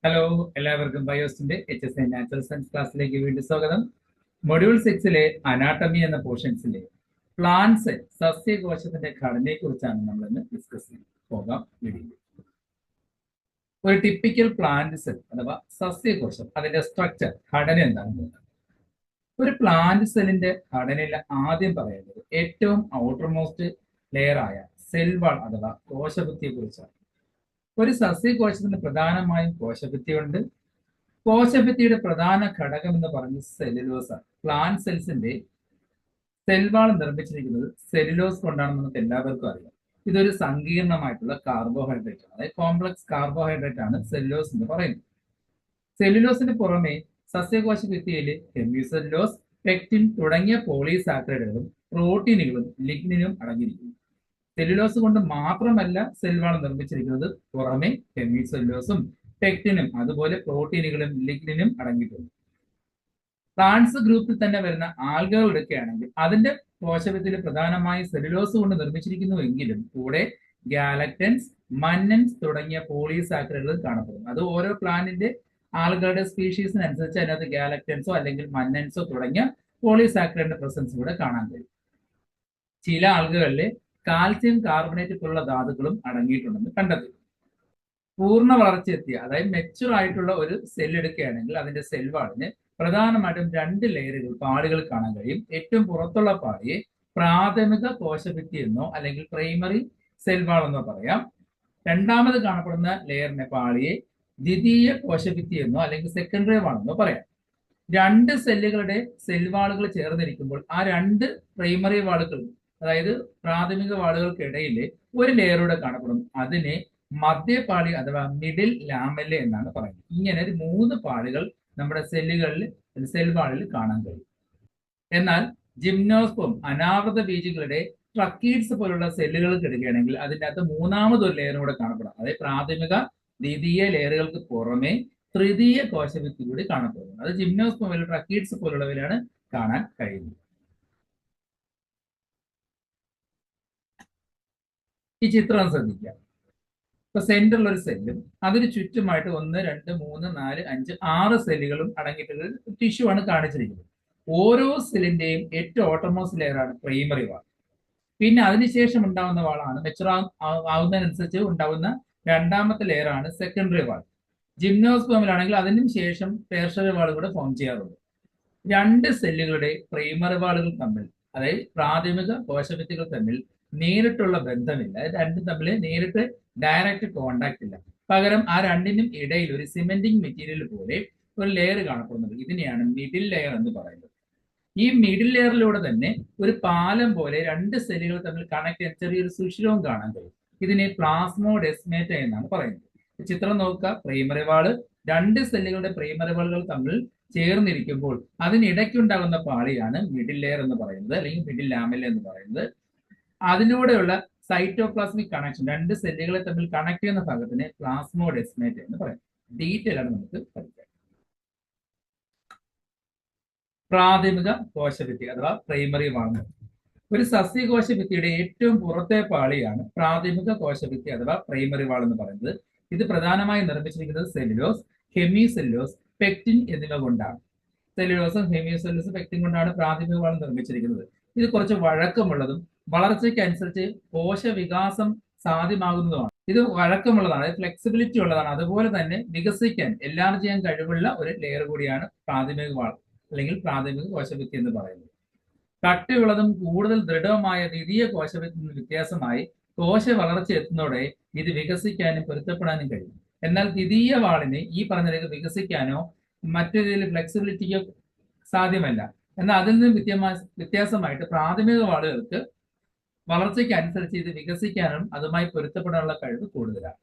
Hello, എല്ലാവർക്കും ബയോസിന്റെ HSI natural science ക്ലാസ്സിലേക്ക് വീണ്ടും സ്വാഗതം. മൊഡ്യൂൾ 6 അനാട്ടമി എന്ന പോർഷൻസിലെ പ്ലാന്റ്സ് സസ്യകോശത്തിന്റെ ഘടനയെ കുറിച്ചാണ് നമ്മൾ ഇന്ന് ഡിസ്കസ് ചെയ്യുന്നത്. പോകാം വീഡിയോ. ഒരു ടിപ്പിക്കൽ പ്ലാന്റ് സെൽ അഥവാ സസ്യകോശം, അതിന്റെ സ്ട്രക്ചർ, ഘടന എന്താണെന്ന് നോക്കാം. ഒരു പ്ലാന്റ് സെല്ലിന്റെ ഘടനയിൽ ആദ്യം പറയുന്നത് ഏറ്റവും ഔട്ടർമോസ്റ്റ് ലെയറായ സെൽ വാൾ അഥവാ കോശഭിത്തിയെ കുറിച്ചാണ്. ഒരു സസ്യകോശത്തിന് പ്രധാനമായും കോശഭിത്തിയുണ്ട്. കോശഭിത്തിയുടെ പ്രധാന ഘടകം എന്ന് പറയുന്നത് സെല്ലുലോസ് ആണ്. പ്ലാന്റ് സെൽസിന്റെ സെൽവാൾ നിർമ്മിച്ചിരിക്കുന്നത് സെല്ലുലോസ് കൊണ്ടാണെന്ന് നമുക്ക് എല്ലാവർക്കും അറിയാം. ഇതൊരു സങ്കീർണമായിട്ടുള്ള കാർബോഹൈഡ്രേറ്റ് ആണ്, അതായത് കോംപ്ലക്സ് കാർബോഹൈഡ്രേറ്റ് ആണ് സെല്ലുലോസ് എന്ന് പറയുന്നത്. സെല്ലുലോസിന് പുറമെ സസ്യകോശ ഭിത്തിയിൽ ഹെമിസെല്ലുലോസ്, പെക്റ്റിൻ തുടങ്ങിയ പോളിസാക്കറൈഡുകളും പ്രോട്ടീനുകളും ലിഗ്നിനും അടങ്ങിയിരിക്കുന്നു. സെല്ലുലോസ് കൊണ്ട് മാത്രമല്ല സെൽവാൾ നിർമ്മിച്ചിരിക്കുന്നത്, പുറമെ ഹെമിസെല്ലുലോസും പെക്റ്റിനും അതുപോലെ പ്രോട്ടീനുകളും ലിഗ്നിനും അടങ്ങിയിട്ടുണ്ട്. പ്ലാന്റ്സ് ഗ്രൂപ്പിൽ തന്നെ വരുന്ന ആൽഗകൾ എടുക്കുകയാണെങ്കിൽ അതിന്റെ കോശഭിത്തിയിൽ പ്രധാനമായും സെല്ലുലോസ് കൊണ്ട് നിർമ്മിച്ചിരിക്കുന്നു എങ്കിലും കൂടെ ഗാലക്ടൻസ്, മന്നൻസ് തുടങ്ങിയ പോളിസാക്കറൈഡുകൾ കാണപ്പെടുന്നു. അത് ഓരോ പ്ലാന്റിന്റെ ആൽഗകളുടെ സ്പീഷീസിനനുസരിച്ച് അതിനകത്ത് ഗാലക്ടൻസോ അല്ലെങ്കിൽ മന്നൻസോ തുടങ്ങിയ പോളിസാക്കറൈഡിന്റെ പ്രസൻസ് കൂടെ കാണാൻ കഴിയും. ചില ആൽഗകളിലെ കാൽസ്യം കാർബണേറ്റ് പോലുള്ള ധാതുക്കളും അടങ്ങിയിട്ടുണ്ടെന്ന് കണ്ടെത്തി. പൂർണ്ണ വളർച്ചയെത്തിയ, അതായത് മെച്ചുർ ആയിട്ടുള്ള ഒരു സെൽ എടുക്കുകയാണെങ്കിൽ അതിന്റെ സെൽ വാളിന് പ്രധാനമായിട്ടും 2 ലെയറുകൾ, പാളികൾ കാണാൻ കഴിയും. ഏറ്റവും പുറത്തുള്ള പാളിയെ പ്രാഥമിക കോശഭിത്തി എന്നോ അല്ലെങ്കിൽ പ്രൈമറി സെൽ വാൾ എന്നോ പറയാം. രണ്ടാമത് കാണപ്പെടുന്ന ലെയറിനെ പാളിയെ ദ്വിതീയ കോശഭിത്തി എന്നോ അല്ലെങ്കിൽ സെക്കൻഡറി വാൾ എന്നോ പറയാം. 2 സെല്ലുകളുടെ സെൽ വാളുകൾ ചേർന്നിരിക്കുമ്പോൾ ആ 2 പ്രൈമറി വാളുകൾ, അതായത് പ്രാഥമിക വാളുകൾക്കിടയിൽ ഒരു ലെയറൂടെ കാണപ്പെടും. അതിനെ മധ്യപാളി അഥവാ മിഡിൽ ലാമെല്ല എന്നാണ് പറയുന്നത്. ഇങ്ങനെ 3 പാളികൾ നമ്മുടെ സെല്ലുകളിൽ, സെൽ വാളിൽ കാണാൻ കഴിയും. എന്നാൽ ജിംനോസ്പോം, അനാവൃത ബീജങ്ങളുടെ ട്രക്കീഡ്സ് പോലുള്ള സെല്ലുകൾക്ക് എടുക്കുകയാണെങ്കിൽ അതിൻ്റെ അകത്ത് മൂന്നാമതൊരു ലെയറും കൂടെ കാണപ്പെടാം. അതായത് പ്രാഥമിക ദ്വിതീയ ലെയറുകൾക്ക് പുറമെ തൃതീയ കോശഭിത്തി കൂടി കാണപ്പെടുന്നു. അത് ജിംനോസ്പോം, ട്രക്കീഡ്സ് പോലുള്ളവരാണ് കാണാൻ കഴിയുന്നത്. ഈ ചിത്രം ശ്രദ്ധിക്കുക. ഇപ്പൊ സെന്ററിൽ ഒരു സെല്ലും അതിന് ചുറ്റുമായിട്ട് 1, 2, 3, 4, 5, 6 സെല്ലുകളും അടങ്ങിയിട്ടുള്ള ടിഷ്യൂ ആണ് കാണിച്ചിരിക്കുന്നത്. ഓരോ സെല്ലിന്റെയും ഏറ്റവും ഓട്ടോമോസ്റ്റ് ലെയറാണ് പ്രൈമറി വാൾ. പിന്നെ അതിനുശേഷം ഉണ്ടാവുന്ന വാളാണ്, മെച്ചുർ ആവുന്നതിനനുസരിച്ച് ഉണ്ടാവുന്ന രണ്ടാമത്തെ ലെയറാണ് സെക്കൻഡറി വാൾ. ജിംനോസ്പോമിലാണെങ്കിൽ അതിനും ശേഷം ടെർഷറി വാൾ കൂടെ ഫോം ചെയ്യാറുണ്ട്. 2 സെല്ലുകളുടെ പ്രൈമറി വാളുകൾ തമ്മിൽ, അതായത് പ്രാഥമിക കോശഭിത്തികൾ തമ്മിൽ നേരിട്ടുള്ള ബന്ധമില്ല. രണ്ടും തമ്മിൽ നേരിട്ട് ഡയറക്റ്റ് കോണ്ടാക്ട് ഇല്ല. പകരം ആ രണ്ടിനും ഇടയിൽ ഒരു സിമെന്റിംഗ് മെറ്റീരിയൽ പോലെ ഒരു ലെയർ കാണപ്പെടുന്നത്. ഇതിനെയാണ് മിഡിൽ ലെയർ എന്ന് പറയുന്നത്. ഈ മിഡിൽ ലെയറിലൂടെ തന്നെ ഒരു പാലം പോലെ 2 സെല്ലുകൾ തമ്മിൽ കണക്ട് ചെയ്യാൻ ചെറിയൊരു സുഷിരവും കാണാൻ കഴിയും. ഇതിനെ പ്ലാസ്മോഡെസ്മേറ്റ എന്നാണ് പറയുന്നത്. ചിത്രം നോക്കുക. പ്രൈമറി വാള്, 2 സെല്ലുകളുടെ പ്രൈമറി വാളുകൾ തമ്മിൽ ചേർന്നിരിക്കുമ്പോൾ അതിനിടയ്ക്കുണ്ടാകുന്ന പാളിയാണ് മിഡിൽ ലെയർ എന്ന് പറയുന്നത്, അല്ലെങ്കിൽ മിഡിൽ ലാമെല്ല എന്ന് പറയുന്നത്. അതിലൂടെയുള്ള സൈറ്റോപ്ലാസ്മിക് കണക്ഷൻ, 2 സെല്ലുകളെ തമ്മിൽ കണക്ട് ചെയ്യുന്ന ഭാഗത്തിന് പ്ലാസ്മോഡെസ്മേറ്റ എന്ന് പറയും. ഡീറ്റെയിൽ ആണ് നമുക്ക് പഠിക്കാം. പ്രാഥമിക കോശഭിത്തി അഥവാ പ്രൈമറി വാൾ. ഒരു സസ്യകോശഭിത്തിയുടെ ഏറ്റവും പുറത്തെ പാളിയാണ് പ്രാഥമിക കോശഭിത്തി അഥവാ പ്രൈമറി വാൾ എന്ന് പറയുന്നത്. ഇത് പ്രധാനമായും നിർമ്മിച്ചിരിക്കുന്നത് സെല്ലുലോസ്, ഹെമിസെല്ലുലോസ്, പെക്റ്റിൻ എന്നിവ കൊണ്ടാണ്. സെല്ലുലോസും ഹെമിസെല്ലുലോസും പെക്റ്റിൻ കൊണ്ടാണ് പ്രാഥമിക വാൾ നിർമ്മിച്ചിരിക്കുന്നത്. ഇത് കുറച്ച് വഴക്കമുള്ളതും വളർച്ചയ്ക്ക് അനുസരിച്ച് കോശവികാസം സാധ്യമാകുന്നതുമാണ്. ഇത് വഴക്കമുള്ളതാണ്, ഫ്ലെക്സിബിലിറ്റി ഉള്ളതാണ്. അതുപോലെ തന്നെ വികസിക്കാൻ, എല്ലാം ചെയ്യാൻ കഴിവുള്ള ഒരു ലെയർ കൂടിയാണ് പ്രാഥമിക വാൾ അല്ലെങ്കിൽ പ്രാഥമിക കോശഭിത്തി എന്ന് പറയുന്നത്. കട്ടിയുള്ളതും കൂടുതൽ ദൃഢവുമായ ദ്വിതീയ കോശഭിത്തിൽ നിന്ന് വ്യത്യാസമായി കോശ വളർച്ച എത്തുന്നതോടെ ഇത് വികസിക്കാനും പൊരുത്തപ്പെടാനും കഴിയും. എന്നാൽ ദ്വിതീയ വാളിന് ഈ പറഞ്ഞ വികസിക്കാനോ മറ്റു രീതിയിൽ ഫ്ലെക്സിബിലിറ്റിക്കോ സാധ്യമല്ല. എന്നാൽ അതിൽ നിന്ന് വ്യത്യാസമായിട്ട് പ്രാഥമിക വാളുകൾക്ക് വളർച്ചയ്ക്ക് അനുസരിച്ച് ഇത് വികസിക്കാനും അതുമായി പൊരുത്തപ്പെടാനുള്ള കഴിവ് കൂടുതലാണ്.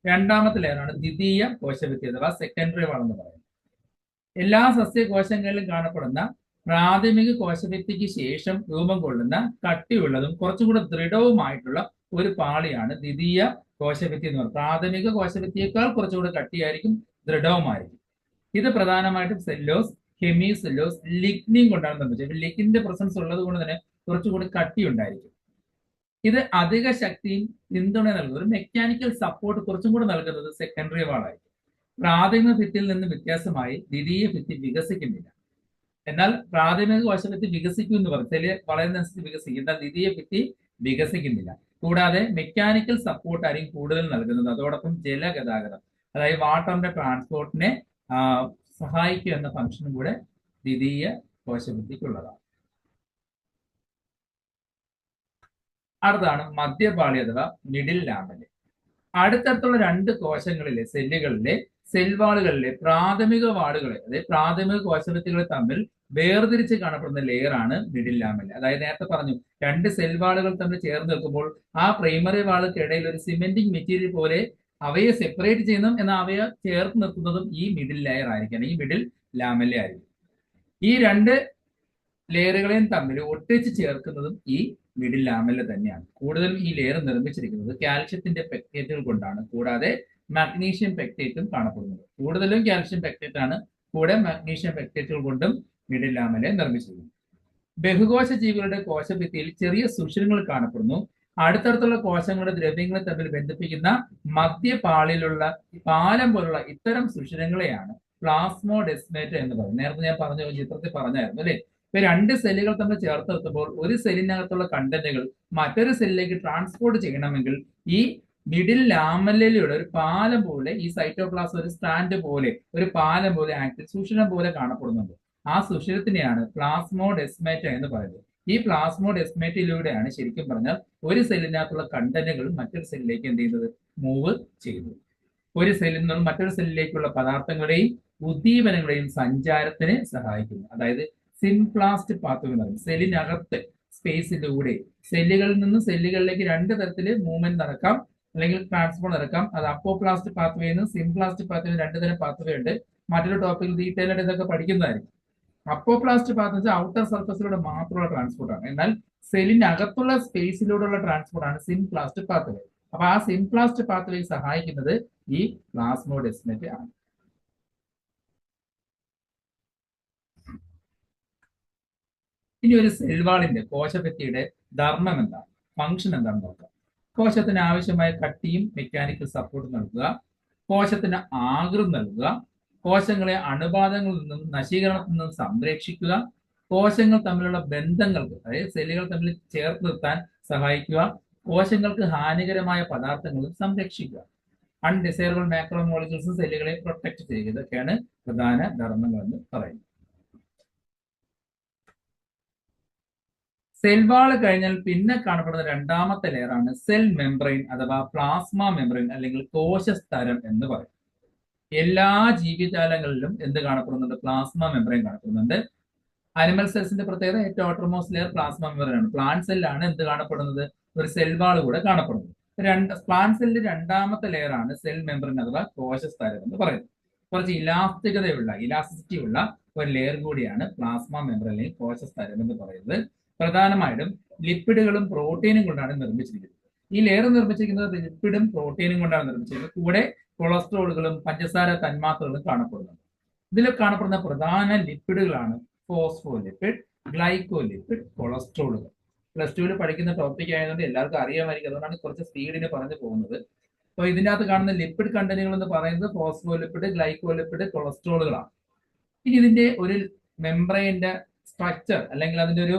രണ്ടാമത്തെ ലെയറാണ് ദ്വിതീയ കോശഭിത്തി അഥവാ സെക്കൻഡറി വാൾ എന്ന് പറയുന്നത്. എല്ലാ സസ്യകോശങ്ങളിലും കാണപ്പെടുന്ന പ്രാഥമിക കോശഭിത്തിക്ക് ശേഷം രൂപം കൊള്ളുന്ന കട്ടിയുള്ളതും കുറച്ചും കൂടെ ദൃഢവുമായിട്ടുള്ള ഒരു പാളിയാണ് ദ്വിതീയ കോശഭിത്തി എന്ന് പറയുന്നത്. പ്രാഥമിക കോശഭിത്തിയേക്കാൾ കുറച്ചുകൂടെ കട്ടിയായിരിക്കും, ദൃഢവുമായിരിക്കും. ഇത് പ്രധാനമായിട്ടും സെല്ലോസ്, ഹെമിസെല്ലോസ്, ലിഗ്നിൻ കൊണ്ടാണ് നിർമ്മിച്ചത്. ലിഗ്നിന്റെ പ്രസൻസ് ഉള്ളത് കൊണ്ട് തന്നെ കുറച്ചുകൂടി കട്ടി ഉണ്ടായിരിക്കും. ഇത് അധിക ശക്തിയും പിന്തുണ നൽകുന്നത്, ഒരു മെക്കാനിക്കൽ സപ്പോർട്ട് കുറച്ചും കൂടെ നൽകുന്നത് സെക്കൻഡറി വാളായിരിക്കും. പ്രാഥമിക ഭിത്തിയിൽ നിന്ന് വ്യത്യാസമായി ദ്വിതീയ ഭിത്തി വികസിക്കുന്നില്ല. എന്നാൽ പ്രാഥമിക കോശഭിത്തി വികസിക്കും എന്ന് പറയും, സെല്ല് വളരുന്നതനുസരിച്ച് വികസിക്കും, എന്നാൽ ദ്വിതീയ ഭിത്തി വികസിക്കുന്നില്ല. കൂടാതെ മെക്കാനിക്കൽ സപ്പോർട്ട് ആയിരിക്കും കൂടുതൽ നൽകുന്നത്. അതോടൊപ്പം ജലഗതാഗതം, അതായത് വാട്ടറിന്റെ ട്രാൻസ്പോർട്ടിനെ സഹായിക്കുക എന്ന ഫംഗ്ഷനും കൂടെ ദ്വിതീയ കോശഭിത്തിക്കുള്ളതാണ്. അടുത്താണ് മധ്യപാളി അഥവാ മിഡിൽ ലാമെല്ല. അടുത്തടുത്തുള്ള രണ്ട് കോശങ്ങളിലെ സെല്ലുകളിലെ സെൽവാളുകളിലെ പ്രാഥമിക വാളുകളെ, അതായത് പ്രാഥമിക കോശഭിത്തികളെ തമ്മിൽ വേർതിരിച്ച് കാണപ്പെടുന്ന ലെയറാണ് മിഡിൽ ലാമെല്ല. അതായത് നേരത്തെ പറഞ്ഞു, രണ്ട് സെൽവാളുകൾ തമ്മിൽ ചേർന്ന് നിൽക്കുമ്പോൾ ആ പ്രൈമറി വാളുകൾക്കിടയിൽ ഒരു സിമെന്റിംഗ് മെറ്റീരിയൽ പോലെ അവയെ സെപ്പറേറ്റ് ചെയ്യുന്നതും എന്നാൽ അവയെ ചേർത്ത് നിർത്തുന്നതും ഈ മിഡിൽ ലെയർ ആയിരിക്കണം, ഈ മിഡിൽ ലാമെല്ല ആയിരിക്കും. ഈ രണ്ട് ലെയറുകളെയും തമ്മിൽ ഒട്ടിച്ച് ചേർക്കുന്നതും ഈ മിഡിൽ ലാമെല്ല തന്നെയാണ്. കൂടുതലും ഈ ലെയർ നിർമ്മിച്ചിരിക്കുന്നത് കാൽഷ്യത്തിന്റെ പെക്ടേറ്റുകൾ കൊണ്ടാണ്. കൂടാതെ മാഗ്നീഷ്യം പെക്ടേറ്റും കാണപ്പെടുന്നത്. കൂടുതലും കാൽഷ്യം പെക്ടേറ്റ് ആണ്, കൂടെ മാഗ്നീഷ്യം പെക്ടേറ്റുകൾ കൊണ്ടും മിഡിൽ ലാമെല്ല നിർമ്മിച്ചിരിക്കുന്നു. ബഹുകോശ ജീവികളുടെ കോശഭിത്തിയിൽ ചെറിയ സുഷിരങ്ങൾ കാണപ്പെടുന്നു. അടുത്തടുത്തുള്ള കോശങ്ങളുടെ ദ്രവ്യങ്ങളെ തമ്മിൽ ബന്ധിപ്പിക്കുന്ന മധ്യപാളിയിലുള്ള പാലം പോലുള്ള ഇത്തരം സുഷിരങ്ങളെയാണ് പ്ലാസ്മോഡെസ്മേറ്റ എന്ന് പറയുന്നത്. നേരത്തെ ഞാൻ പറഞ്ഞ ചിത്രത്തിൽ പറഞ്ഞായിരുന്നു അല്ലെ. ഇപ്പൊ രണ്ട് സെല്ലുകൾ തമ്മിൽ ചേർത്ത് നിർത്തുമ്പോൾ ഒരു സെല്ലിനകത്തുള്ള കണ്ടന്റുകൾ മറ്റൊരു സെല്ലിലേക്ക് ട്രാൻസ്പോർട്ട് ചെയ്യണമെങ്കിൽ ഈ മിഡിൽ ലാമെല്ലയിലൂടെ ഒരു പാലം പോലെ ഈ സൈറ്റോപ്ലാസം ഒരു സ്റ്റാൻഡ് പോലെ ഒരു പാലം പോലെ ആക്ട് സുഷിരം പോലെ കാണപ്പെടുന്നുണ്ട്. ആ സുഷിരത്തിനെയാണ് പ്ലാസ്മോഡെസ്മേറ്റ എന്ന് പറയുന്നത്. ഈ പ്ലാസ്മോഡെസ്മേറ്റയിലൂടെയാണ് ശരിക്കും പറഞ്ഞാൽ ഒരു സെല്ലിനകത്തുള്ള കണ്ടന്റുകൾ മറ്റൊരു സെല്ലിലേക്ക് എന്ത് ചെയ്യുന്നത്, മൂവ് ചെയ്യുന്നത്. ഒരു സെല്ലിൽ നിന്നും മറ്റൊരു സെല്ലിലേക്കുള്ള പദാർത്ഥങ്ങളുടെയും ഉദ്ദീപനങ്ങളുടെയും സഞ്ചാരത്തിന് സഹായിക്കുന്നു. അതായത് സിംപ്ലാസ്റ്റ് പാത്വേ എന്ന് പറയും. സെല്ലിനകത്ത് സ്പേസിലൂടെ സെല്ലുകളിൽ നിന്ന് സെല്ലുകളിലേക്ക് രണ്ട് തരത്തില് മൂവ്മെന്റ് നടക്കാം, അല്ലെങ്കിൽ ട്രാൻസ്പോർട്ട് നടക്കാം. അത് അപ്പോപ്ലാസ്റ്റ് പാത്വേ എന്നും സിംപ്ലാസ്റ്റ് പാത്വേ രണ്ട് തരം പാത്വേ ഉണ്ട്. മറ്റൊരു ടോപ്പിക്കിൽ ഡീറ്റെയിൽ ആയിട്ട് ഇതൊക്കെ പഠിക്കുന്നതായിരിക്കും. അപ്പോപ്ലാസ്റ്റ് പാത്വേ ഔട്ടർ സർഫസിലൂടെ മാത്രമുള്ള ട്രാൻസ്പോർട്ട് ആണ്. എന്നാൽ സെല്ലിനകത്തുള്ള സ്പേസിലൂടെയുള്ള ട്രാൻസ്പോർട്ട് ആണ് സിംപ്ലാസ്റ്റ് പാത്വേ. അപ്പൊ ആ സിംപ്ലാസ്റ്റ് പാത്വേ സഹായിക്കുന്നത് ഈ പ്ലാസ്മോഡെസ്മേറ്റ ആണ്. ഇനി ഒരു സെൽവാളിന്റെ കോശഭിത്തിയുടെ ധർമ്മം എന്താണ്, ഫംഗ്ഷൻ എന്താണെന്ന് നോക്കാം. കോശത്തിന് ആവശ്യമായ കട്ടിയും മെക്കാനിക്കൽ സപ്പോർട്ടും നൽകുക, കോശത്തിന് ആകൃതി നൽകുക, കോശങ്ങളെ അണുബാധകളിൽ നിന്നും നശീകരണത്തിൽ നിന്നും സംരക്ഷിക്കുക, കോശങ്ങൾ തമ്മിലുള്ള ബന്ധങ്ങൾക്ക്, അതായത് സെല്ലുകൾ തമ്മിൽ ചേർത്ത് നിർത്താൻ സഹായിക്കുക, കോശങ്ങൾക്ക് ഹാനികരമായ പദാർത്ഥങ്ങളും സംരക്ഷിക്കുക, അൺഡിസൈറബിൾ മാക്രോമോളിക്യൂൾസും സെല്ലുകളെ പ്രൊട്ടക്ട് ചെയ്യുക. ഇതൊക്കെയാണ് പ്രധാന ധർമ്മങ്ങൾ എന്ന് പറയുന്നത്. സെൽവാള് കഴിഞ്ഞാൽ പിന്നെ കാണപ്പെടുന്ന രണ്ടാമത്തെ ലെയറാണ് സെൽ മെംബ്രെയിൻ അഥവാ പ്ലാസ്മ മെംബ്രെയിൻ അല്ലെങ്കിൽ കോശസ്തരം എന്ന് പറയും. എല്ലാ ജീവിജാലങ്ങളിലും എന്ത് കാണപ്പെടുന്നുണ്ട്, പ്ലാസ്മ മെംബ്രെയിൻ കാണപ്പെടുന്നുണ്ട്. അനിമൽ സെൽസിന്റെ പ്രത്യേകത ഏറ്റവും ഔട്ടർമോസ്റ്റ് ലെയർ പ്ലാസ്മ മെംബ്രെയിൻ ആണ്. പ്ലാന്റ് സെല്ലാണ് എന്ത് കാണപ്പെടുന്നത്, ഒരു സെൽവാള് കൂടെ കാണപ്പെടുന്നത്. പ്ലാന്റ് സെല്ലിന്റെ രണ്ടാമത്തെ ലെയർ ആണ് സെൽ മെംബ്രെയിൻ അഥവാ കോശസ്തരം എന്ന് പറയുന്നത്. കുറച്ച് ഇലാസ്റ്റിസിറ്റി ഉള്ള ഒരു ലെയർ കൂടിയാണ് പ്ലാസ്മ മെംബ്രെയിൻ അല്ലെങ്കിൽ കോശസ്തരം എന്ന് പറയുന്നത്. പ്രധാനമായിട്ടും ലിപ്പിഡുകളും പ്രോട്ടീനും കൊണ്ടാണ് നിർമ്മിച്ചിരിക്കുന്നത്. ഈ ലെയർ നിർമ്മിച്ചിരിക്കുന്നത് ലിപ്പിഡും പ്രോട്ടീനും കൊണ്ടാണ് നിർമ്മിച്ചിരിക്കുന്നത്. കൂടെ കൊളസ്ട്രോളുകളും പഞ്ചസാര തന്മാത്രകളും കാണപ്പെടുന്നുണ്ട്. ഇതിൽ കാണപ്പെടുന്ന പ്രധാന ലിപ്പിഡുകളാണ് ഫോസ്ഫോലിപ്പിഡ്, ഗ്ലൈക്കോലിപ്പിഡ്, കൊളസ്ട്രോളുകൾ. +2 പഠിക്കുന്ന ടോപ്പിക് ആയതുകൊണ്ട് എല്ലാവർക്കും അറിയാമായിരിക്കും, അതുകൊണ്ടാണ് കുറച്ച് സ്പീഡിന് പറഞ്ഞു പോകുന്നത്. അപ്പോൾ ഇതിനകത്ത് കാണുന്ന ലിപ്പിഡ് കണ്ടന്റുകൾ എന്ന് പറയുന്നത് ഫോസ്ഫോലിപ്പിഡ്, ഗ്ലൈക്കോലിപ്പിഡ്, കൊളസ്ട്രോളുകളാണ്. ഇനി ഇതിന്റെ ഒരു മെംബ്രെയിന്റെ സ്ട്രക്ചർ അല്ലെങ്കിൽ അതിന്റെ ഒരു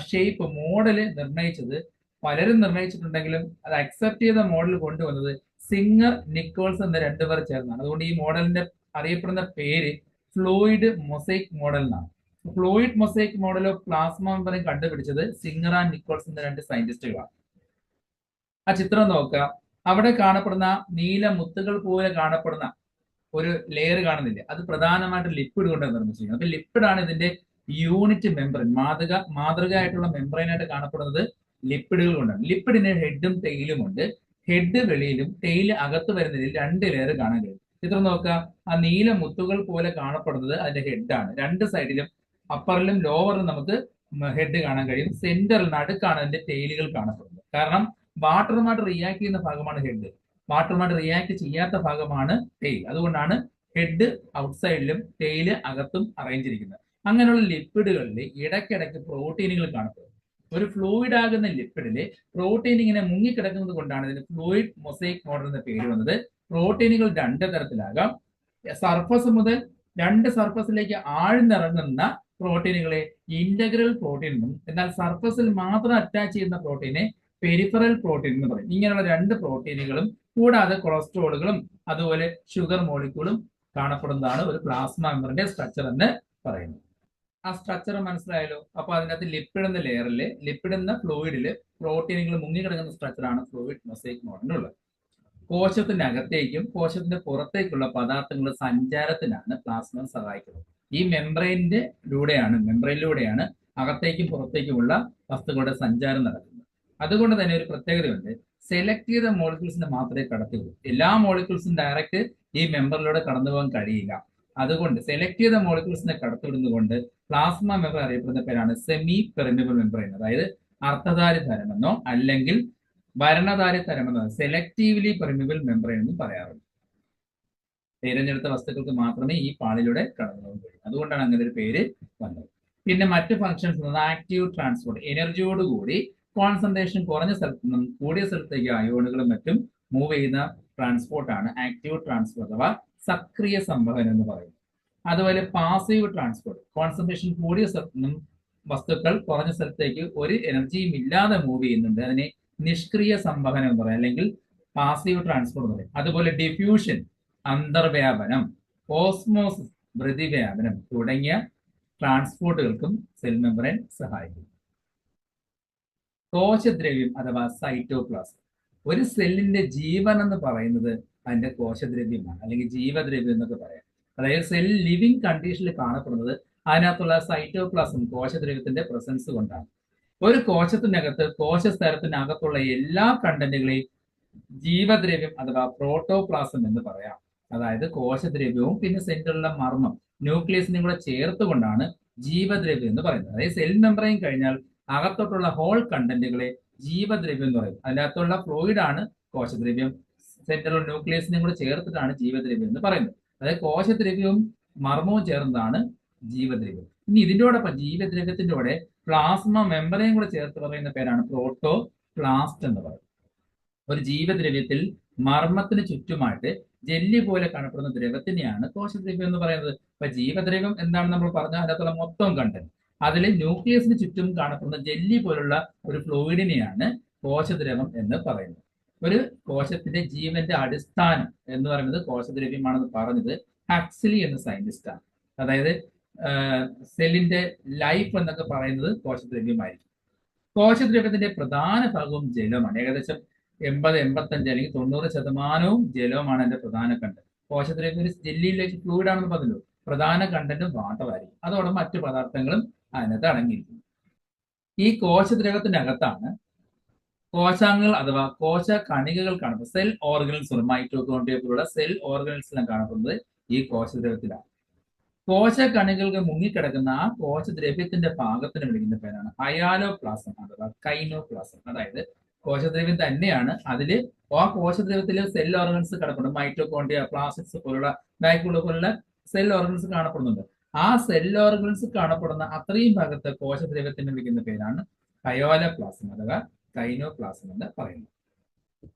ഷേപ്പ് മോഡല് നിർണ്ണയിച്ചത് പലരും നിർണ്ണയിച്ചിട്ടുണ്ടെങ്കിലും അത് അക്സെപ്റ്റ് ചെയ്ത മോഡൽ കൊണ്ടുവന്നത് സിംഗർ, നിക്കോൾസ് എന്ന രണ്ടുപേർ ചേർന്നാണ്. അതുകൊണ്ട് ഈ മോഡലിന്റെ അറിയപ്പെടുന്ന പേര് ഫ്ലൂയിഡ് മൊസൈക്ക് മോഡൽ എന്നാണ്. Fluid mosaic model of plasma membrane കണ്ടുപിടിച്ചത് സിംഗർ ആൻഡ് നിക്കോൾസ് എന്ന രണ്ട് സയന്റിസ്റ്റുകളാണ്. ആ ചിത്രം നോക്കുക. അവിടെ കാണപ്പെടുന്ന നീല മുത്തുകൾ പോലെ കാണപ്പെടുന്ന ഒരു ലെയർ കാണുന്നില്ല, അത് പ്രധാനമായിട്ട് ലിപ്പിഡ് കൊണ്ടാണ് നിർമ്മിച്ചിരിക്കുന്നത്. അപ്പൊ ലിപ്പിഡാണ് ഇതിന്റെ യൂണിറ്റ് മെംബ്രെയിൻ, മാതൃകയായിട്ടുള്ള മെംബ്രെയിനായിട്ട് കാണപ്പെടുന്നത് ലിപ്പിഡുകൾ കൊണ്ടാണ്. ലിപ്പിഡിന് ഹെഡും ടെയിലും ഉണ്ട്. ഹെഡ് വെളിയിലും ടെയിൽ അകത്ത് വരുന്നതിൽ രണ്ട് ലെയർ കാണാൻ കഴിയും. ചിത്രം നോക്കുക. ആ നീല മുത്തുകൾ പോലെ കാണപ്പെടുന്നത് അതിന്റെ ഹെഡാണ്. രണ്ട് സൈഡിലും അപ്പറിലും ലോവറിലും നമുക്ക് ഹെഡ് കാണാൻ കഴിയും. സെന്ററിൽ നടുക്കാണ് അതിന്റെ ടെയിലുകൾ കാണപ്പെടുന്നത്. കാരണം വാട്ടറുമായിട്ട് റിയാക്ട് ചെയ്യുന്ന ഭാഗമാണ് ഹെഡ്, വാട്ടറുമായിട്ട് റിയാക്ട് ചെയ്യാത്ത ഭാഗമാണ് ടെയിൽ. അതുകൊണ്ടാണ് ഹെഡ് ഔട്ട്സൈഡിലും ടെയില് അകത്തും അറേഞ്ച് ചെയ്തിരിക്കുന്നത്. അങ്ങനെയുള്ള ലിപ്പിഡുകളിൽ ഇടയ്ക്കിടയ്ക്ക് പ്രോട്ടീനുകൾ കാണപ്പെടും. ഒരു ഫ്ലൂയിഡ് ആകുന്ന ലിപ്പിഡില് പ്രോട്ടീൻ ഇങ്ങനെ മുങ്ങിക്കിടക്കുന്നത് കൊണ്ടാണ് ഇതിന് ഫ്ലൂയിഡ് മൊസൈക്ക് മോഡൽ എന്ന പേര് വന്നത്. പ്രോട്ടീനുകൾ രണ്ട് തരത്തിലാകാം. സർഫസ് മുതൽ 2 സർഫസിലേക്ക് ആഴ്ന്നിറങ്ങുന്ന പ്രോട്ടീനുകളെ ഇന്റഗ്രൽ പ്രോട്ടീൻ എന്നും, എന്നാൽ സർഫസിൽ മാത്രം അറ്റാച്ച് ചെയ്യുന്ന പ്രോട്ടീനെ പെരിഫറൽ പ്രോട്ടീൻ എന്ന് പറയും. ഇങ്ങനെയുള്ള 2 പ്രോട്ടീനുകളും കൂടാതെ കൊളസ്ട്രോളുകളും അതുപോലെ ഷുഗർ മോളിക്യൂളും കാണപ്പെടുന്നതാണ് ഒരു പ്ലാസ്മ മെമ്പറിന്റെ സ്ട്രക്ചർ എന്ന് പറയുന്നത്. ആ സ്ട്രക്ചർ മനസ്സിലായല്ലോ. അപ്പൊ അതിനകത്ത് ലിപ്പിഡ് എന്ന ലെയറിൽ, ലിപ്പിഡ് എന്ന ഫ്ലൂയിഡില് പ്രോട്ടീനുകൾ മുങ്ങിക്കിടക്കുന്ന സ്ട്രക്ചറാണ് ഫ്ലൂയിഡ് മൊസൈക് മോഡലിനുള്ളത്. കോശത്തിനകത്തേക്കും കോശത്തിന്റെ പുറത്തേക്കുള്ള പദാർത്ഥങ്ങളുടെ സഞ്ചാരത്തിനാണ് പ്ലാസ്മ സഹായിക്കുന്നത്. ഈ മെംബ്രെയിനിലൂടെയാണ് അകത്തേക്കും പുറത്തേക്കുമുള്ള വസ്തുക്കളുടെ സഞ്ചാരം നടക്കുന്നത്. അതുകൊണ്ട് തന്നെ ഒരു പ്രത്യേകതയുണ്ട്. സെലക്ട് ചെയ്ത മോളിക്യൂൾസിനെ മാത്രമേ കടത്തുകയുള്ളൂ. എല്ലാ മോളിക്യൂൾസും ഡയറക്റ്റ് ഈ മെമ്പറിലൂടെ കടന്നു പോകാൻ കഴിയില്ല. അതുകൊണ്ട് സെലക്ട് ചെയ്ത മോളിക്യൂൾസിനെ കടത്തിവിടുന്നതുകൊണ്ട് പ്ലാസ്മ മെമ്പർ അറിയപ്പെടുന്ന പേരാണ് സെമി പെർമിയബിൾ മെമ്പറൈൻ. അതായത് അർദ്ധധാരി തരമെന്നോ അല്ലെങ്കിൽ ഭരണധാരി തരമെന്നോ സെലക്റ്റീവ്ലി പെർമിയബിൾ മെമ്പറൈൻ എന്നും പറയാറുണ്ട്. തിരഞ്ഞെടുത്ത വസ്തുക്കൾക്ക് മാത്രമേ ഈ പാളിലൂടെ കടന്നു പോകാൻ കഴിയൂ. അതുകൊണ്ടാണ് അങ്ങനെ ഒരു പേര് വന്നത്. പിന്നെ മറ്റ് ഫംഗ്ഷൻസ് ആക്റ്റീവ് ട്രാൻസ്പോർട്ട്, എനർജിയോടുകൂടി കോൺസെൻട്രേഷൻ കുറഞ്ഞ സ്ഥലത്ത് നിന്നും കൂടിയ സ്ഥലത്തേക്ക് അയോണുകളും മറ്റും മൂവ് ചെയ്യുന്ന ട്രാൻസ്പോർട്ടാണ് ആക്റ്റീവ് ട്രാൻസ്പോർട്ട് അഥവാ സക്രിയ സംവഹനം എന്ന് പറയുന്നത്. അതുപോലെ പാസീവ് ട്രാൻസ്പോർട്ട്, കോൺസെൻട്രേഷൻ കൂടിയ സ്ഥലത്ത് നിന്നും വസ്തുക്കൾ കുറഞ്ഞ സ്ഥലത്തേക്ക് ഒരു എനർജിയും ഇല്ലാതെ മൂവ് ചെയ്യുന്നുണ്ട്. അതിനെ നിഷ്ക്രിയ സംവഹനം എന്ന് പറയും, അല്ലെങ്കിൽ പാസീവ് ട്രാൻസ്പോർട്ട് എന്ന് പറയും. അതുപോലെ ഡിഫ്യൂഷൻ, അന്തർവ്യാപനം, ഓസ്മോസിസ്, പ്രതിവ്യാപനം തുടങ്ങിയ ട്രാൻസ്പോർട്ടുകൾക്കും സെൽ മെമ്പറൈൻ സഹായിക്കും. കോശദ്രവ്യം അഥവാ സൈറ്റോപ്ലാസം. ഒരു സെല്ലിന്റെ ജീവൻ എന്ന് പറയുന്നത് അതിന്റെ കോശദ്രവ്യമാണ്, അല്ലെങ്കിൽ ജീവദ്രവ്യം എന്നൊക്കെ പറയാം. അതായത് സെൽ ലിവിങ് കണ്ടീഷനിൽ കാണപ്പെടുന്നത് അതിനകത്തുള്ള സൈറ്റോപ്ലാസം കോശദ്രവ്യത്തിന്റെ പ്രസൻസ് കൊണ്ടാണ്. ഒരു കോശത്തിനകത്ത് കോശസ്തരത്തിനകത്തുള്ള എല്ലാ കണ്ടന്റുകളെയും ജീവദ്രവ്യം അഥവാ പ്രോട്ടോപ്ലാസം എന്ന് പറയാം. അതായത് കോശദ്രവ്യവും പിന്നെ സെന്ററിലുള്ള മർമ്മം ന്യൂക്ലിയസിനും കൂടെ ചേർത്തുകൊണ്ടാണ് ജീവദ്രവ്യം എന്ന് പറയുന്നത്. അതായത് സെൽ മെമ്പറൈൻ കഴിഞ്ഞാൽ അകത്തോട്ടുള്ള ഹോൾ കണ്ടന്റുകളെ ജീവദ്രവ്യം എന്ന് പറയും. അതിനകത്തുള്ള ഫ്ലൂയിഡ് ആണ് കോശദ്രവ്യം, സെന്ററിലുള്ള ന്യൂക്ലിയസിനും കൂടെ ചേർത്തിട്ടാണ് ജീവദ്രവ്യം എന്ന് പറയുന്നത്. അതായത് കോശദ്രവ്യവും മർമ്മവും ചേർന്നതാണ് ജീവദ്രവ്യം. ഇനി ഇതിൻ്റെയോടൊപ്പം ജീവദ്രവ്യത്തിന്റെ കൂടെ പ്ലാസ്മ മെമ്പറൈൻ കൂടെ ചേർത്ത് പറയുന്ന പേരാണ് പ്രോട്ടോപ്ലാസ്റ്റ് എന്ന് പറയുന്നത്. ഒരു ജീവദ്രവ്യത്തിൽ മർമ്മത്തിന് ചുറ്റുമായിട്ട് ജെല്ലി പോലെ കാണപ്പെടുന്ന ദ്രവത്തിനെയാണ് കോശദ്രവ്യം എന്ന് പറയുന്നത്. അപ്പൊ ജീവദ്രവ്യം എന്താണെന്ന് നമ്മൾ പറഞ്ഞാൽ അതിനകത്തുള്ള മൊത്തം കണ്ടന്റ്, അതിൽ ന്യൂക്ലിയസിന് ചുറ്റും കാണപ്പെടുന്ന ജെല്ലി പോലുള്ള ഒരു ഫ്ലൂയിഡിനെയാണ് കോശദ്രവം എന്ന് പറയുന്നത്. ഒരു കോശത്തിന്റെ ജീവന്റെ അടിസ്ഥാനം എന്ന് പറയുന്നത് കോശദ്രവ്യമാണെന്ന് പറഞ്ഞത് ഹക്സ്ലി എന്ന സയന്റിസ്റ്റാണ്. അതായത് സെല്ലിന്റെ ലൈഫ് എന്നൊക്കെ പറയുന്നത് കോശദ്രവ്യമായിരിക്കും. കോശദ്രവ്യത്തിന്റെ പ്രധാന ഭാഗവും ജലമാണ്. ഏകദേശം 80-85 അല്ലെങ്കിൽ 90% ജലവുമാണ് അതിന്റെ പ്രധാന കണ്ടന്റ്. കോശദ്രവ്യം ഒരു ജെല്ലിയിലേക്ക് ഫ്ലൂയിഡ് ആണെന്ന് പറഞ്ഞല്ലോ, പ്രധാന കണ്ടന്റും വാട്ടമായിരിക്കും. അതോടെ മറ്റു പദാർത്ഥങ്ങളും അതിനകത്ത് അടങ്ങിയിരിക്കുന്നു. ഈ കോശദ്രവത്തിനകത്താണ് കോശാംഗങ്ങൾ അഥവാ കോശ കണികകൾ കാണുന്നത്. സെൽ ഓർഗനൽസ്, മൈറ്റോകോൺട്രിയ പോലുള്ള സെൽ ഓർഗനൽസ് എല്ലാം കാണപ്പെടുന്നത് ഈ കോശദ്രവത്തിലാണ്. കോശ കണികൾക്ക് മുങ്ങിക്കിടക്കുന്ന ആ കോശദ്രവ്യത്തിന്റെ ഭാഗത്തിന് വിളിക്കുന്ന പേരാണ് ഹയാലോപ്ലാസം അഥവാ കൈനോപ്ലാസം. അതായത് കോശദ്രവ്യം തന്നെയാണ്, അതിൽ ആ കോശദ്രവത്തിൽ സെൽ ഓർഗൻസ് കിടപ്പുണ്ട്. മൈറ്റോകോൺട്രിയ, പ്ലാസിഡ്സ് പോലുള്ള വാക്യൂള് പോലുള്ള സെൽ ഓർഗൻസ് കാണപ്പെടുന്നുണ്ട്. ആ സെൽ ഓർഗൻസ് കാണപ്പെടുന്ന അത്രയും ഭാഗത്ത് കോശദ്രവ്യത്തിന് വിളിക്കുന്ന പേരാണ് ഹയോലോപ്ലാസം അഥവാ കൈനോപ്ലാസം എന്ന് പറയുന്നത്.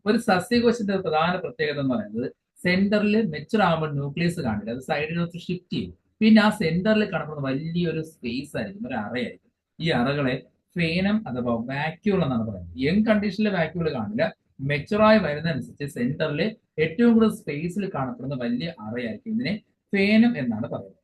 ഒരു സസ്യകോശത്തിന്റെ പ്രധാന പ്രത്യേകത എന്ന് പറയുന്നത് സെന്ററിൽ മെച്ചുർ ആകുമ്പോൾ ന്യൂക്ലിയസ് കാണില്ല, അത് സൈഡിലോട്ട് ഷിഫ്റ്റ് ചെയ്യും. പിന്നെ ആ സെന്ററിൽ കാണപ്പെടുന്ന വലിയൊരു സ്പേസ് ആയിരിക്കും, ഒരു അറയായിരിക്കും. ഈ അറകളെ ഫേനം അഥവാ വാക്യൂൾ എന്നാണ് പറയുന്നത്. യങ് കണ്ടീഷനിലെ വാക്യൂൾ കാണില്ല, മെച്ചുറായി വരുന്നതനുസരിച്ച് സെന്ററിൽ ഏറ്റവും കൂടുതൽ സ്പേസിൽ കാണപ്പെടുന്ന വലിയ അറയായിരിക്കും. ഇതിനെ ഫേനം എന്നാണ് പറയുന്നത്.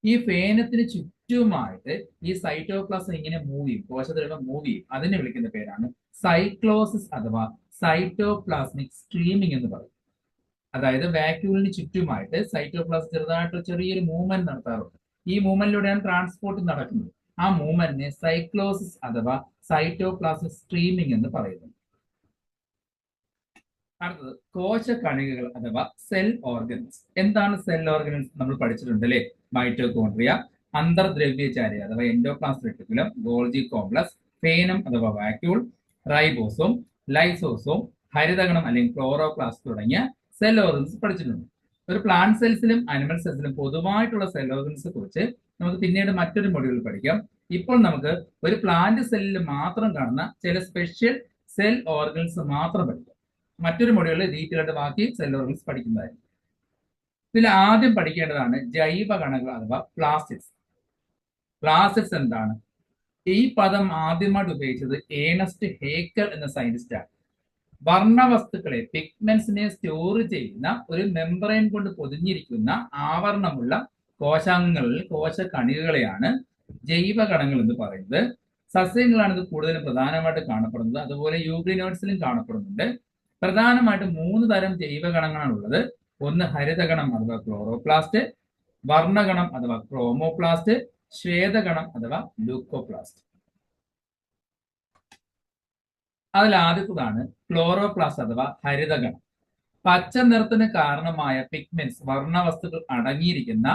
ഈ ഫേനത്തിന് ചുറ്റുമായിട്ട് ഈ സൈറ്റോപ്ലാസം ഇങ്ങനെ മൂവ് ചെയ്യും, കോശദ്രവ്യം മൂവ് ചെയ്യും. അതിനെ വിളിക്കുന്ന പേരാണ് സൈക്ലോസിസ് അഥവാ സൈറ്റോപ്ലാസ്മിക് സ്ട്രീമിംഗ് എന്ന് പറയും. അതായത് വാക്യൂളിന് ചുറ്റുമായിട്ട് സൈറ്റോപ്ലാസം ചെറുതായിട്ട് ചെറിയൊരു മൂവ്മെന്റ് നടത്താറുണ്ട്. ഈ മൂവ്മെന്റിലൂടെയാണ് ട്രാൻസ്പോർട്ട് നടക്കുന്നത്. ആ മൂവ്മെന്റിനെ സൈക്ലോസിസ് അഥവാ സൈറ്റോപ്ലാസ്മിക് സ്ട്രീമിംഗ് എന്ന് പറയുന്നു. അടുത്തത് കോശ കണികകൾ അഥവാ സെൽ ഓർഗൻസ്. എന്താണ് സെൽ ഓർഗൻസ്? നമ്മൾ പഠിച്ചിട്ടുണ്ട് അല്ലെ. മൈറ്റോകോൺട്രിയ, അന്തർദ്രവ്യചാരി അഥവാ എൻഡോപ്ലാസ്മിക് റെറ്റിക്കുലം, ഗോൾജി കോംപ്ലക്സ്, ഫേനം അഥവാ വാക്യൂൾ, റൈബോസോം, ലൈസോസോം, ഹരിതകണം അല്ലെങ്കിൽ ക്ലോറോപ്ലാസ്റ്റ് തുടങ്ങിയ സെൽ ഓർഗൻസ് പഠിച്ചിട്ടുണ്ട്. ഒരു പ്ലാന്റ് സെൽസിലും അനിമൽ സെൽസിലും പൊതുവായിട്ടുള്ള സെൽ ഓർഗൻസിനെ കുറിച്ച് നമുക്ക് പിന്നീട് മറ്റൊരു മൊഡ്യൂളിൽ പഠിക്കാം. ഇപ്പോൾ നമുക്ക് ഒരു പ്ലാന്റ് സെല്ലിൽ മാത്രം കാണുന്ന ചില സ്പെഷ്യൽ സെൽ ഓർഗൻസ് മാത്രം പഠിക്കാം. മറ്റൊരു മൊഡ്യൂളിൽ ഡീറ്റെയിൽ ആയിട്ട് ബാക്കി സെൽ ഓർഗൻസ് പഠിക്കുന്നതായിരിക്കും. ഇതിൽ ആദ്യം പഠിക്കേണ്ടതാണ് ജൈവ കണങ്ങൾ അഥവാ പ്ലാസ്റ്റിക്സ്. പ്ലാസ്റ്റിക്സ് എന്താണ്? ഈ പദം ആദ്യമായിട്ട് ഉപയോഗിച്ചത് ഏണസ്റ്റ് ഹേക്കൽ എന്ന സയന്റിസ്റ്റാണ്. വർണ്ണവസ്തുക്കളെ പിഗ്മെന്റ്സിനെ സ്റ്റോർ ചെയ്യുന്ന ഒരു മെംബ്രെയിൻ കൊണ്ട് പൊതിഞ്ഞിരിക്കുന്ന ആവരണമുള്ള കോശാംഗങ്ങളിൽ കോശകണികകളെയാണ് ജൈവകണങ്ങൾ എന്ന് പറയുന്നത്. സസ്യങ്ങളാണ് ഇത് കൂടുതലും പ്രധാനമായിട്ട് കാണപ്പെടുന്നത്. അതുപോലെ യൂഗ്രിനോയിഡ്സിലും കാണപ്പെടുന്നുണ്ട്. പ്രധാനമായിട്ടും 3 തരം ജൈവകണങ്ങളാണ് ഉള്ളത്. ഒന്ന് ഹരിതകണം അഥവാ ക്ലോറോപ്ലാസ്റ്റ്, വർണ്ണഗണം അഥവാ ക്രോമോപ്ലാസ്റ്റ്, ശ്വേതഗണം അഥവാ ലൂക്കോപ്ലാസ്റ്റ്. അതിൽ ആദ്യത്തതാണ് ക്ലോറോപ്ലാസ്റ്റ് അഥവാ ഹരിതഗണം. പച്ച നിറത്തിന് കാരണമായ പിഗ്മെന്റ്സ് വർണ്ണവസ്തുക്കൾ അടങ്ങിയിരിക്കുന്ന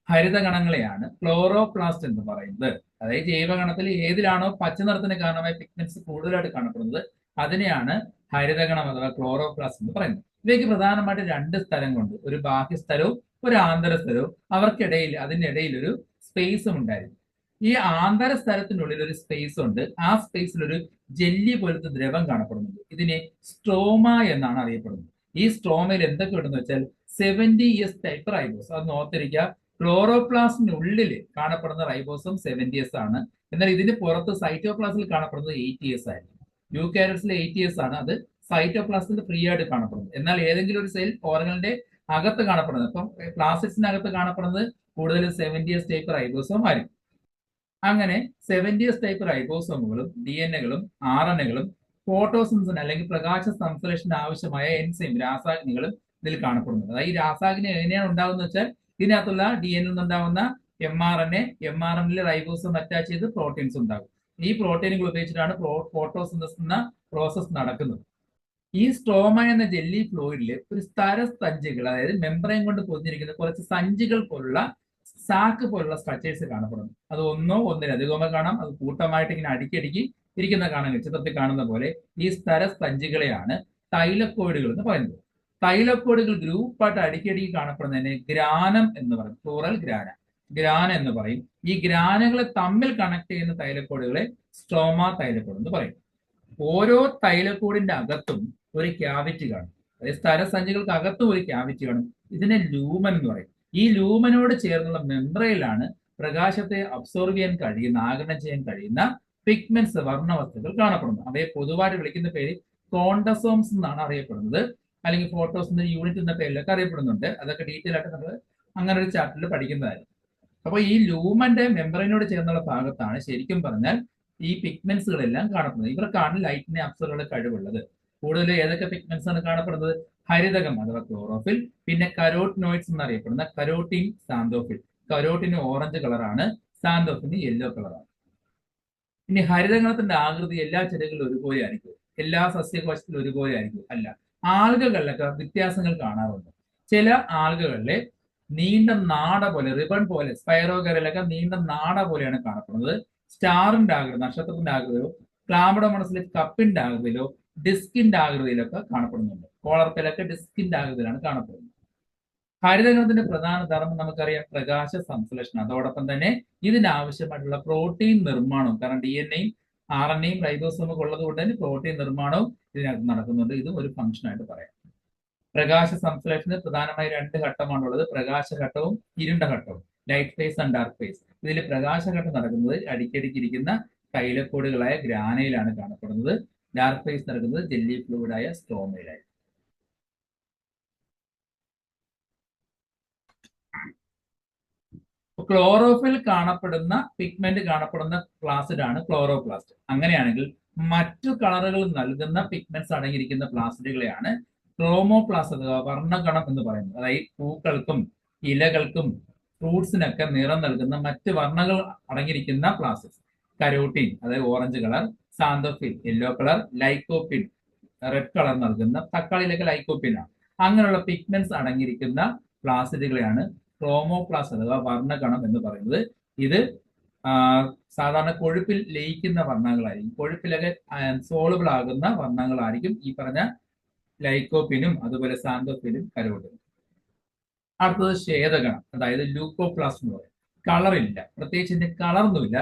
ഹരിതഗണങ്ങളെയാണ് ക്ലോറോപ്ലാസ്റ്റ് എന്ന് പറയുന്നത്. അതായത് ജൈവഗണത്തിൽ ഏതിലാണോ പച്ച നിറത്തിന് കാരണമായ പിഗ്മെന്റ്സ് കൂടുതലായിട്ട് കാണപ്പെടുന്നത് അതിനെയാണ് ഹരിതഗണം അഥവാ ക്ലോറോപ്ലാസ്റ്റ് എന്ന് പറയുന്നത്. ഇവയ്ക്ക് പ്രധാനമായിട്ട് 2 സ്ഥലങ്ങളുണ്ട്. ഒരു ബാഹ്യസ്ഥലവും ഒരു ആന്തരസ്ഥലവും. അവർക്കിടയിൽ അതിനിടയിൽ ഒരു സ്പേസും ഉണ്ടായിരുന്നു. ഈ ആന്തരസ്ഥലത്തിനുള്ളിൽ ഒരു സ്പേസ് ഉണ്ട്. ആ സ്പേസിൽ ഒരു ജെല്ലി പോലത്തെ ദ്രവം കാണപ്പെടുന്നുണ്ട്. ഇതിനെ സ്ട്രോമ എന്നാണ് അറിയപ്പെടുന്നത്. ഈ സ്ട്രോമയിൽ എന്തൊക്കെ ഉണ്ടെന്ന് വെച്ചാൽ 70S ടൈപ്പ് റൈബോസ്. അത് ഓർത്തിരിക്കുക. ക്ലോറോപ്ലാസ്റ്റിനുള്ളിൽ കാണപ്പെടുന്ന റൈബോസം 70S ആണ്. എന്നാൽ ഇതിന് പുറത്ത് സൈറ്റോപ്ലാസ്റ്റിൽ കാണപ്പെടുന്നത് 80S ആയിരിക്കും. യൂകാരിയോട്സിൽ 80S ആണ്. അത് സൈറ്റോപ്ലാസ്റ്റിൽ ഫ്രീ ആയിട്ട് കാണപ്പെടുന്നത്. എന്നാൽ ഏതെങ്കിലും ഒരു സെൽ ഓർഗനിന്റെ അകത്ത് കാണപ്പെടുന്നത്, ഇപ്പം പ്ലാസ്റ്റിക്സിനകത്ത് കാണപ്പെടുന്നത് കൂടുതലും 70S ടൈപ്പ് റൈബോസോം ആയിരിക്കും. അങ്ങനെ 70S ടൈപ്പ് റൈബോസോമുകളും DNA-കളും RNA-കളും ഫോട്ടോസിന്തസിന് അല്ലെങ്കിൽ പ്രകാശ സംശ്ലേഷണത്തിന് ആവശ്യമായ എൻസൈം രാസാഗ്നികളും ഇതിൽ കാണപ്പെടുന്നത്. അതായത് ഈ രാസാഗ്നി എങ്ങനെയാണ് ഉണ്ടാകുന്നത് വെച്ചാൽ ഇതിനകത്തുള്ള DNA നിന്നുണ്ടാകുന്ന mRNA റൈബോസോം അറ്റാച്ച് ചെയ്ത് പ്രോട്ടീൻസ് ഉണ്ടാകും. ഈ പ്രോട്ടീനുകൾ ഉപയോഗിച്ചിട്ടാണ് ഫോട്ടോസിന്തസിസ് എന്ന പ്രോസസ് നടക്കുന്നത്. ഈ സ്ട്രോമ എന്ന ജെല്ലി ഫ്ലൂയിഡിൽ ഒരു സ്ഥരസഞ്ചികൾ, അതായത് മെംബ്രെയിൻ കൊണ്ട് പൊതിഞ്ഞിരിക്കുന്ന കുറച്ച് സഞ്ചികൾ പോലുള്ള സാക്ക് പോലുള്ള സ്ട്രക്ചേഴ്സ് കാണപ്പെടുന്നു. അത് ഒന്നോ ഒന്നിലധികമോ കാണാം. അത് കൂട്ടമായിട്ട് ഇങ്ങനെ അടുക്കി ഇരിക്കുന്ന കാണാൻ ചിത്രത്തിൽ കാണുന്ന പോലെ ഈ സ്ഥരസഞ്ചികളെയാണ് തൈലക്കോയിഡുകൾ എന്ന് പറയുന്നത്. തൈലക്കോയിഡുകൾ ഗ്രൂപ്പായിട്ട് അടുക്കി കാണപ്പെടുന്നതിനെ ഗ്രാനം എന്ന് പറയും. പ്ലൂറൽ ഗ്രാന എന്ന് പറയും. ഈ ഗ്രാനകളെ തമ്മിൽ കണക്ട് ചെയ്യുന്ന തൈലക്കോയിഡുകളെ സ്ട്രോമ തൈലക്കോയിഡ് എന്ന് പറയും. ഓരോ തൈലക്കോയിഡിന്റെ അകത്തും ഒരു ക്യാവിറ്റി കാണും. അതായത് സ്ഥരസഞ്ചികൾക്ക് അകത്തും ഒരു ക്യാവിറ്റി കാണും. ഇതിനെ ലൂമൻ എന്ന് പറയും. ഈ ലൂമനോട് ചേർന്നുള്ള മെംബ്രെയിലാണ് പ്രകാശത്തെ അബ്സോർബ് ചെയ്യാൻ കഴിയുന്ന, ആഗിരണം ചെയ്യാൻ കഴിയുന്ന പിഗ്മെന്റ്സ് വർണ്ണവസ്തുക്കൾ കാണപ്പെടുന്നത്. അവയെ പൊതുവായിട്ട് വിളിക്കുന്ന പേര് കോണ്ടസോംസ് എന്നാണ് അറിയപ്പെടുന്നത്. അല്ലെങ്കിൽ ഫോട്ടോസിന്റെ യൂണിറ്റ് എന്ന പേരിലൊക്കെ അറിയപ്പെടുന്നുണ്ട്. അതൊക്കെ ഡീറ്റെയിൽ ആയിട്ട് നമ്മൾ അങ്ങനെ ഒരു ചാപ്റ്ററിൽ പഠിക്കുന്നതായിരിക്കും. അപ്പോൾ ഈ ലൂമന്റെ മെംബ്രെയിനോട് ചേർന്നുള്ള ഭാഗത്താണ് ശരിക്കും പറഞ്ഞാൽ ഈ പിഗ്മെന്റ്സുകളെല്ലാം കാണപ്പെടുന്നത്. ഇവർക്കാണ് ലൈറ്റിനെ അബ്സോർബ് ചെയ്യാനുള്ള കഴിവുള്ളത്. കൂടുതൽ ഏതൊക്കെ പിഗ്മെന്റ്സ് ആണ് കാണപ്പെടുന്നത്? ഹരിതകം അഥവാ ക്ലോറോഫിൽ, പിന്നെ കരോട്ടിനോയിഡ്സ് എന്നറിയപ്പെടുന്ന കരോട്ടിൻ, സാന്തോഫിൽ. കരോട്ടിന് ഓറഞ്ച് കളറാണ്, സാന്തോഫിന് യെല്ലോ കളറാണ്. ഇനി ഹരിതഗണത്തിന്റെ ആകൃതി എല്ലാ ചെടികളിലും ഒരുപോലെ ആയിരിക്കും? എല്ലാ സസ്യകോശത്തിലും ഒരുപോലെ ആയിരിക്കും? അല്ല. ആൽഗകളിലൊക്കെ വ്യത്യാസങ്ങൾ കാണാറുണ്ട്. ചില ആൽഗകളിലെ നീണ്ട നാട പോലെ, റിബൺ പോലെ, സ്പൈറോഗറിലൊക്കെ നീണ്ട നാട പോലെയാണ് കാണപ്പെടുന്നത്. സ്റ്റാറിന്റെ ആകൃതി, നക്ഷത്രത്തിന്റെ ആകൃതിയിലോ ക്ലാമഡോമോണസിലെ കപ്പിന്റെ ആകൃതിയിലോ ഡിസ്കിന്റെ ആകൃതിയിലൊക്കെ കാണപ്പെടുന്നുണ്ട്. കോളർപ്പിലൊക്കെ ഡിസ്കിന്റെ ആകൃതിയിലാണ് കാണപ്പെടുന്നത്. ഹരിതഗണത്തിന്റെ പ്രധാന ധർമ്മം നമുക്കറിയാം പ്രകാശ സംശ്ലേഷണം. അതോടൊപ്പം തന്നെ ഇതിനാവശ്യമായിട്ടുള്ള പ്രോട്ടീൻ നിർമ്മാണവും, കാരണം DNA-യും RNA-യും റൈബോസോമും ഉള്ളത് കൊണ്ട് തന്നെ പ്രോട്ടീൻ നിർമ്മാണവും ഇതിനകത്ത് നടക്കുന്നുണ്ട്. ഇതും ഒരു ഫംഗ്ഷൻ ആയിട്ട് പറയാം. പ്രകാശ സംശ്ലേഷണത്തിന് പ്രധാനമായി 2 ഘട്ടമാണുള്ളത്. പ്രകാശഘട്ടവും ഇരുണ്ട ഘട്ടവും, light face and dark face. ഇതിൽ പ്രകാശഘട്ടം നടക്കുന്നത് അടിക്കടിക്കിരിക്കുന്ന തൈലക്കോടുകളായ ഗ്രാനയിലാണ് കാണപ്പെടുന്നത്. ഡാർക്ക് ഫേസ് നടക്കുന്നത് ജെല്ലി ഫ്ലൂയിഡായ സ്ട്രോമയിലായി. ക്ലോറോഫിൽ കാണപ്പെടുന്ന പിഗ്മെന്റ് കാണപ്പെടുന്ന പ്ലാസിഡാണ് ക്ലോറോപ്ലാസ്റ്റ്. അങ്ങനെയാണെങ്കിൽ മറ്റു കളറുകൾ നൽകുന്ന പിഗ്മെന്റ്സ് അടങ്ങിയിരിക്കുന്ന പ്ലാസ്റ്റിഡുകളെയാണ് ക്രോമോപ്ലാസ്റ്റ് അഥവാ വർണ്ണഗണം എന്ന് പറയുന്നത്. അതായത് പൂക്കൾക്കും ഇലകൾക്കും ഫ്രൂട്ട്സിനൊക്കെ നിറം നൽകുന്ന മറ്റ് വർണ്ണങ്ങൾ അടങ്ങിയിരിക്കുന്ന പ്ലാസ്റ്റിക്സ്. കരോട്ടിൻ അതായത് orange colour, xanthophyll yellow colour, lycopene red colour നൽകുന്ന, തക്കാളിയിലൊക്കെ ലൈക്കോപ്പിൻ ആണ്. അങ്ങനെയുള്ള പിഗ്മെന്റ്സ് അടങ്ങിയിരിക്കുന്ന പ്ലാസ്റ്റിഡുകളെയാണ് ക്രോമോപ്ലാസ്റ്റ് അഥവാ വർണ്ണഗണം എന്ന് പറയുന്നത്. ഇത് സാധാരണ കൊഴുപ്പിൽ ലയിക്കുന്ന വർണ്ണങ്ങളായിരിക്കും. കൊഴുപ്പിലൊക്കെ സോളുബിൾ ആകുന്ന വർണ്ണങ്ങളായിരിക്കും ഈ പറഞ്ഞ ലൈക്കോപ്പിനും അതുപോലെ സാന്തോഫിനും കരോട്ടിനും. അടുത്തത് ശ്വേതഗണം, അതായത് ലൂക്കോപ്ലാസ്റ്റ് എന്ന് പറയും. കളറില്ല, പ്രത്യേകിച്ച് ഇതിന്റെ കളറൊന്നുമില്ല.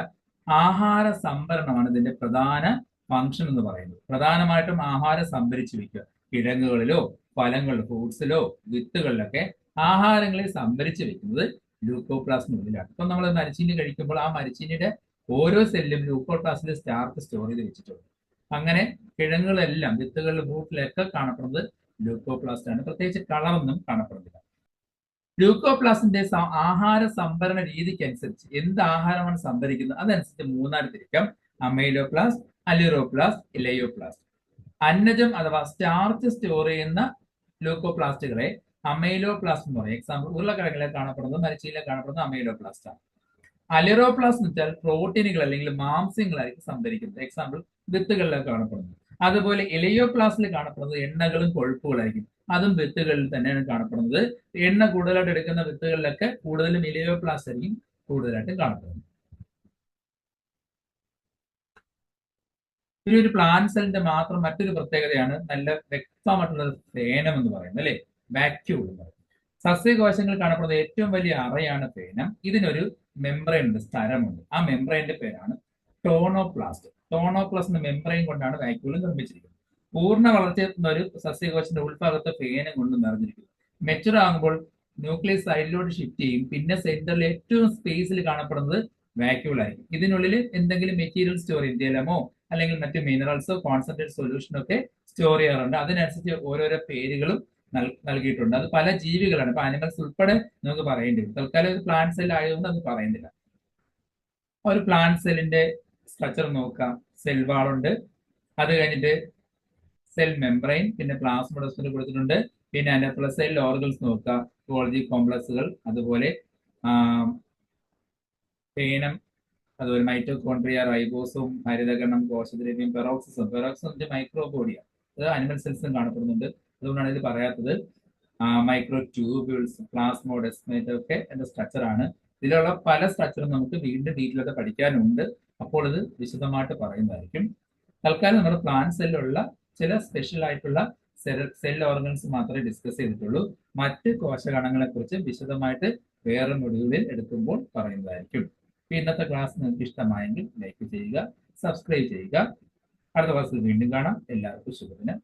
ആഹാര സംഭരണമാണ് ഇതിന്റെ പ്രധാന ഫംഗ്ഷൻ എന്ന് പറയുന്നത്. പ്രധാനമായിട്ടും ആഹാരം സംഭരിച്ചു വെക്കുക. കിഴങ്ങുകളിലോ ഫലങ്ങളിലോ ഫ്രൂട്ട്സിലോ വിത്തുകളിലൊക്കെ ആഹാരങ്ങളെ സംഭരിച്ചു വെക്കുന്നത് ല്യൂക്കോപ്ലാസ്റ്റിനുള്ളിലാണ്. ഇപ്പൊ നമ്മൾ മരച്ചീനി കഴിക്കുമ്പോൾ ആ മരച്ചീനിയുടെ ഓരോ സെല്ലും ല്യൂക്കോപ്ലാസ്റ്റിൽ സ്റ്റാർച്ച് സ്റ്റോർ ചെയ്ത് വെച്ചിട്ടുണ്ട്. അങ്ങനെ കിഴങ്ങുകളെല്ലാം വിത്തുകളിലും ഫ്രൂട്ടിലൊക്കെ കാണപ്പെടുന്നത് ല്യൂക്കോപ്ലാസ്റ്റ് ആണ്. പ്രത്യേകിച്ച് കളറൊന്നും കാണപ്പെടുന്നില്ല. ല്യൂക്കോപ്ലാസ്റ്റിന്റെ ആഹാര സംഭരണ രീതിക്ക് അനുസരിച്ച് എന്ത് ആഹാരമാണ് സംഭരിക്കുന്നത് അതനുസരിച്ച് മൂന്നാല് തിരിക്കാം. അമൈലോപ്ലാസ്റ്റ്, അലിറോപ്ലാസ്റ്റ്, ഇലയോപ്ലാസ്റ്റ്. അന്നജം അഥവാ സ്റ്റാർച്ച് സ്റ്റോർ ചെയ്യുന്ന ല്യൂക്കോപ്ലാസ്റ്റുകളെ അമൈലോപ്ലാസ്റ്റ് എന്ന് പറയും. എക്സാമ്പിൾ ഉരുളക്കിഴങ്ങിലെ കാണപ്പെടുന്നത് മരച്ചീനിലെ കാണപ്പെടുന്നത് അമൈലോപ്ലാസ്റ്റ് ആണ്. അലിറോപ്ലാസ്റ്റ് എന്ന് വെച്ചാൽ പ്രോട്ടീനുകൾ അല്ലെങ്കിൽ മാംസ്യങ്ങളായിരിക്കും സംഭരിക്കുന്നത്. എക്സാമ്പിൾ വിത്തുകളിലൊക്കെ കാണപ്പെടുന്നത്. അതുപോലെ ഇലയോപ്ലാസ്റ്റിൽ കാണപ്പെടുന്നത് എണ്ണകളും കൊഴുപ്പുകളായിരിക്കും. അതും വിത്തുകളിൽ തന്നെയാണ് കാണപ്പെടുന്നത്. എണ്ണ കൂടുതലായിട്ട് എടുക്കുന്ന വിത്തുകളിലൊക്കെ കൂടുതലും ഇലയോപ്ലാസ്റ്റ് ആയിരിക്കും കൂടുതലായിട്ടും കാണപ്പെടുന്നത്. ഇനി ഒരു പ്ലാന്റ് സെല്ലിന്റെ മാത്രം മറ്റൊരു പ്രത്യേകതയാണ് നല്ല വ്യക്തമായിട്ടുള്ള ഫേനം എന്ന് പറയുന്നത്, അല്ലെ? വാക്യൂൾ എന്ന് പറയുന്നത്. സസ്യകോശങ്ങൾ കാണപ്പെടുന്ന ഏറ്റവും വലിയ അറയാണ് ഫേനം. ഇതിനൊരു മെംബ്രെയിൻ ഉണ്ട്, സ്ഥലമുണ്ട്. ആ മെംബ്രെയിന്റെ പേരാണ് ടോണോപ്ലാസ്റ്റ്. ടോണോപ്ലാസ്റ്റ് എന്ന മെംബ്രെയിൻ കൊണ്ടാണ് വാക്യൂൾ നിർമ്മിച്ചിരിക്കുന്നത്. പൂർണ്ണ വളർച്ചയെത്തുന്ന ഒരു സസ്യകോശത്തിന്റെ ഉൾഭാഗത്ത് ഫേനം കൊണ്ട് നിറഞ്ഞിരിക്കുന്നു. മെച്ചുർ ആകുമ്പോൾ ന്യൂക്ലിയസ് സൈഡിലോട്ട് ഷിഫ്റ്റ് ചെയ്യും. പിന്നെ സെന്ററിൽ ഏറ്റവും സ്പേസിൽ കാണപ്പെടുന്നത് വാക്യൂൾ ആയിരിക്കും. ഇതിനുള്ളിൽ എന്തെങ്കിലും മെറ്റീരിയൽ സ്റ്റോർ ചെയ്യും, ജലമോ അല്ലെങ്കിൽ മറ്റ് മിനറൽസോ കോൺസെൻട്രേറ്റ് സൊല്യൂഷനോ ഒക്കെ സ്റ്റോർ ചെയ്യാറുണ്ട്. അതിനനുസരിച്ച് ഓരോരോ പേരുകളും നൽകിയിട്ടുണ്ട്. അത് പല ജീവികളാണ്. ഇപ്പൊ ആനിമൽസ് ഉൾപ്പെടെ നമുക്ക് പറയേണ്ടി വരും. തൽക്കാലം ഒരു പ്ലാന്റ് സെൽ ആയതുകൊണ്ട് അത് പറയുന്നില്ല. ഒരു പ്ലാന്റ് സെല്ലിന്റെ സ്ട്രക്ചർ നോക്കാം. സെൽ വാളുണ്ട്, അത് കഴിഞ്ഞിട്ട് സെൽ മെംബ്രെയിൻ, പിന്നെ പ്ലാസ്മോഡെസ്മിൽ കൊടുത്തിട്ടുണ്ട്. പിന്നെ അതിനകത്തുള്ള സെൽ ഓർഗൻസ് നോക്കുക, ഗോൾജി കോംപ്ലക്സുകൾ, അതുപോലെ ഫേനം, അതുപോലെ മൈറ്റോകോൺട്രിയ, റൈബോസും, ഹരിതകണം, കോശദ്രവ്യം, പെറോക്സിസം. പെറോക്സിസം മൈക്രോബോഡിയ, അത് അനിമൽ സെൽസും കാണപ്പെടുന്നുണ്ട്. അതുകൊണ്ടാണ് ഇത് പറയാത്തത്. മൈക്രോ ട്യൂബ്യൂൾസ്, പ്ലാസ്മോഡെസ്മേറ്റ് ഒക്കെ എന്റെ സ്ട്രക്ചർ ആണ്. ഇതിലുള്ള പല സ്ട്രക്ചറും നമുക്ക് വീണ്ടും ഡീറ്റെയിലൊക്കെ പഠിക്കാനുണ്ട്. അപ്പോൾ ഇത് വിശദമായിട്ട് പറയുന്നതായിരിക്കും. തൽക്കാലം നമ്മുടെ പ്ലാന്റ് സെല്ലുള്ള ചില സ്പെഷ്യൽ ആയിട്ടുള്ള സെൽ ഓർഗൻസ് മാത്രമേ ഡിസ്കസ് ചെയ്തിട്ടുള്ളൂ. മറ്റ് കോശകണങ്ങളെ കുറിച്ച് വിശദമായിട്ട് വേറെ മൊഡ്യൂളിൽ എടുക്കുമ്പോൾ പറയുന്നതായിരിക്കും. ഇന്നത്തെ ക്ലാസ് നിങ്ങൾക്ക് ഇഷ്ടമായെങ്കിൽ ലൈക്ക് ചെയ്യുക, സബ്സ്ക്രൈബ് ചെയ്യുക. അടുത്ത ക്ലാസ്സിൽ വീണ്ടും കാണാം. എല്ലാവർക്കും ശുഭദിനം.